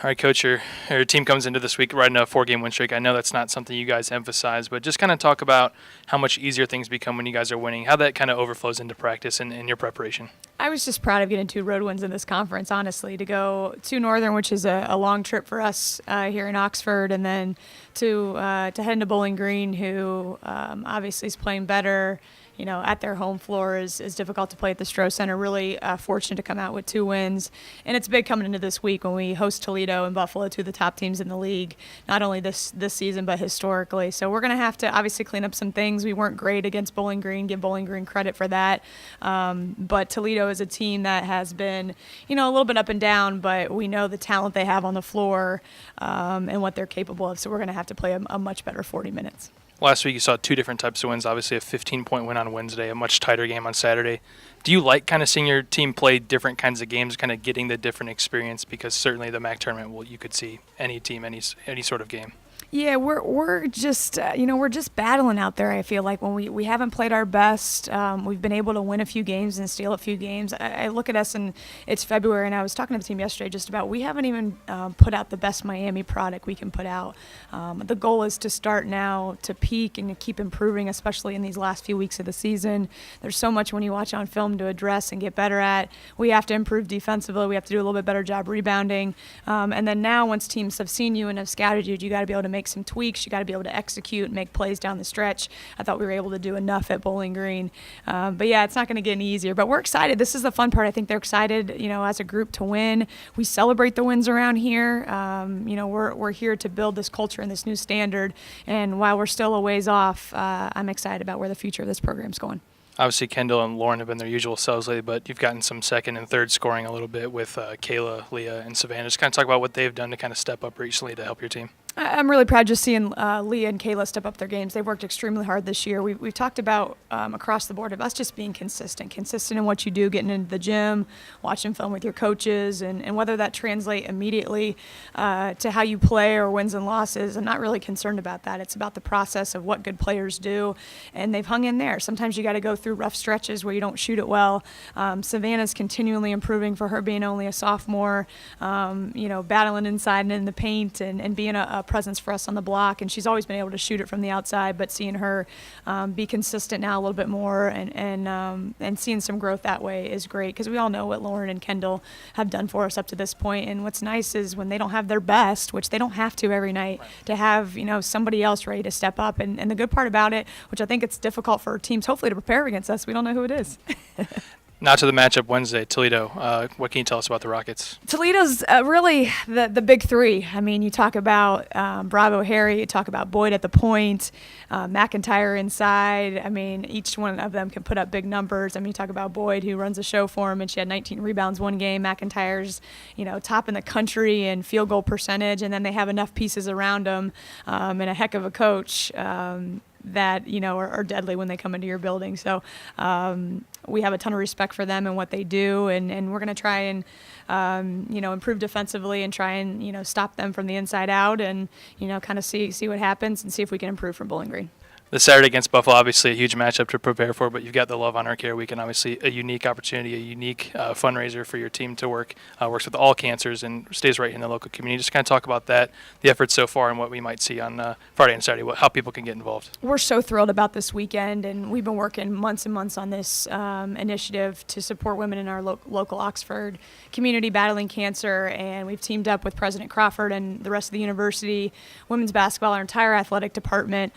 All right, Coach, your team comes into this week riding a 4-game win streak. I know that's not something you guys emphasize, but just kind of talk about how much easier things become when you guys are winning, how that kind of overflows into practice and your preparation. I was just proud of getting 2 road wins in this conference, honestly, to go to Northern, which is a long trip for us here in Oxford, and then to head into Bowling Green, who obviously is playing better. You know, at their home floor is difficult to play at the Stroh Center. Really fortunate to come out with 2 wins. And it's big coming into this week when we host Toledo and Buffalo, 2 of the top teams in the league, not only this season but historically. So we're going to have to obviously clean up some things. We weren't great against Bowling Green, give Bowling Green credit for that. But Toledo is a team that has been, you know, a little bit up and down, but we know the talent they have on the floor and what they're capable of. So we're going to have to play a much better 40 minutes. Last week you saw 2 different types of wins, obviously a 15-point win on Wednesday, a much tighter game on Saturday. Do you like kind of seeing your team play different kinds of games, kind of getting the different experience? Because certainly the MAC tournament, you could see any team, any sort of game. Yeah, we're just we're just battling out there. I feel like when we haven't played our best, we've been able to win a few games and steal a few games. I look at us and it's February, and I was talking to the team yesterday just about we haven't even put out the best Miami product we can put out. The goal is to start now to peak and to keep improving, especially in these last few weeks of the season. There's so much when you watch on film to address and get better at. We have to improve defensively. We have to do a little bit better job rebounding, and then now once teams have seen you and have scouted you, you got to be able to make some tweaks. You got to be able to execute and make plays down the stretch. I thought we were able to do enough at Bowling Green. But yeah, it's not going to get any easier. But we're excited. This is the fun part. I think they're excited, you know, as a group to win. We celebrate the wins around here. You know, we're here to build this culture and this new standard. And while we're still a ways off, I'm excited about where the future of this program's going. Obviously, Kendall and Lauren have been their usual selves lately, but you've gotten some second and third scoring a little bit with Kayla, Leah, and Savannah. Just kind of talk about what they've done to kind of step up recently to help your team. I'm really proud just seeing Leah and Kayla step up their games. They've worked extremely hard this year. We've talked about across the board of us just being consistent in what you do, getting into the gym, watching film with your coaches, and whether that translates immediately to how you play or wins and losses. I'm not really concerned about that. It's about the process of what good players do, and they've hung in there. Sometimes you got to go through rough stretches where you don't shoot it well. Savannah's continually improving for her being only a sophomore, you know, battling inside and in the paint and being a presence for us on the block, and she's always been able to shoot it from the outside, but seeing her be consistent now a little bit more and seeing some growth that way is great, because we all know what Lauren and Kendall have done for us up to this point. And what's nice is when they don't have their best, which they don't have to every night, to have, you know, somebody else ready to step up. And the good part about it, which I think it's difficult for teams hopefully to prepare against us, we don't know who it is. Now to the matchup Wednesday, Toledo. What can you tell us about the Rockets? Toledo's really the big 3. I mean, you talk about Bravo Harry, you talk about Boyd at the point, McIntyre inside. I mean, each one of them can put up big numbers. I mean, you talk about Boyd, who runs the show for him, and she had 19 rebounds one game. McIntyre's, you know, top in the country in field goal percentage, and then they have enough pieces around them and a heck of a coach that, you know, are deadly when they come into your building. So we have a ton of respect for them and what they do, and we're going to try and, you know, improve defensively and try and, you know, stop them from the inside out and, you know, kind of see what happens and see if we can improve from Bowling Green. The Saturday against Buffalo, obviously a huge matchup to prepare for, but you've got the Love on Our Care Weekend, obviously a unique opportunity, a unique fundraiser for your team to works with all cancers and stays right in the local community. Just kind of talk about that, the efforts so far, and what we might see on Friday and Saturday, how people can get involved. We're so thrilled about this weekend, and we've been working months and months on this initiative to support women in our local Oxford community battling cancer, and we've teamed up with President Crawford and the rest of the university, women's basketball, our entire athletic department,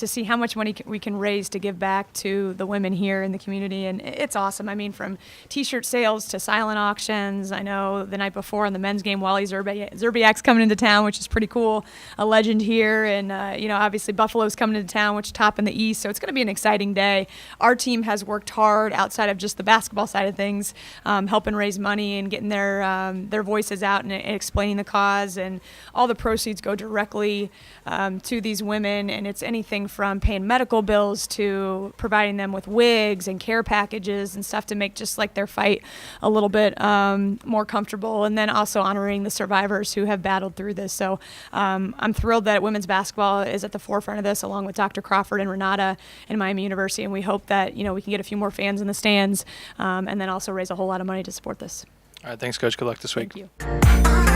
to see how much money we can raise to give back to the women here in the community. And it's awesome. I mean, from T-shirt sales to silent auctions. I know the night before in the men's game, Wally Zerbiak's coming into town, which is pretty cool, a legend here. And, you know, obviously Buffalo's coming into town, which is top in the East. So it's going to be an exciting day. Our team has worked hard outside of just the basketball side of things, helping raise money and getting their voices out and explaining the cause. And all the proceeds go directly to these women. And it's anything from paying medical bills to providing them with wigs and care packages and stuff to make just like their fight a little bit more comfortable, and then also honoring the survivors who have battled through this. So I'm thrilled that women's basketball is at the forefront of this, along with Dr. Crawford and Renata and Miami University, and we hope that, you know, we can get a few more fans in the stands and then also raise a whole lot of money to support this. All right, thanks, Coach. Good luck this week. Thank you.